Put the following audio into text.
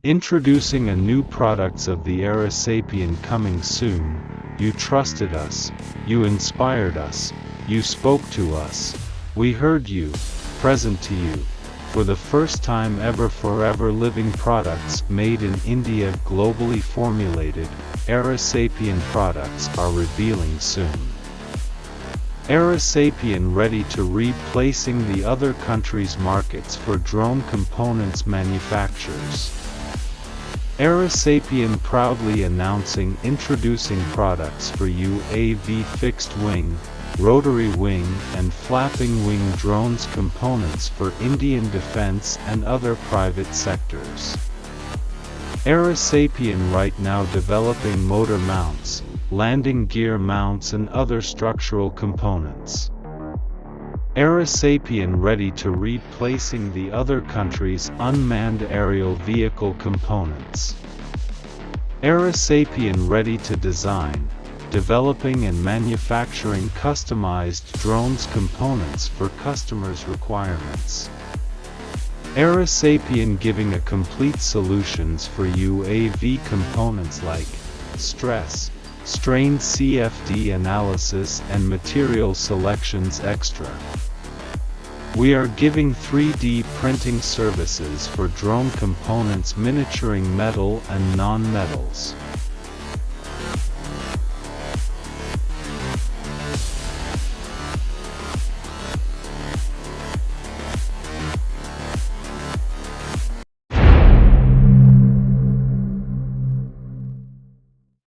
Introducing a new products of the AEROSAPIEN coming soon. You trusted us, you inspired us, you spoke to us, we heard you, present to you. For the first time ever, forever living products made in India, globally formulated, AEROSAPIEN products are revealing soon. AEROSAPIEN ready to replacing the other countries' markets for drone components manufacturers. AEROSAPIEN proudly announcing introducing products for UAV fixed wing, rotary wing and flapping wing drones components for Indian defense and other private sectors. AEROSAPIEN right now developing motor mounts, landing gear mounts and other structural components. AEROSAPIEN ready to replacing the other countries' unmanned aerial vehicle components. AEROSAPIEN ready to design, developing and manufacturing customized drones components for customers' requirements. AEROSAPIEN giving a complete solutions for UAV components like stress, strain CFD analysis and material selections extra. We are giving 3D printing services for drone components, miniaturing metal and non-metals.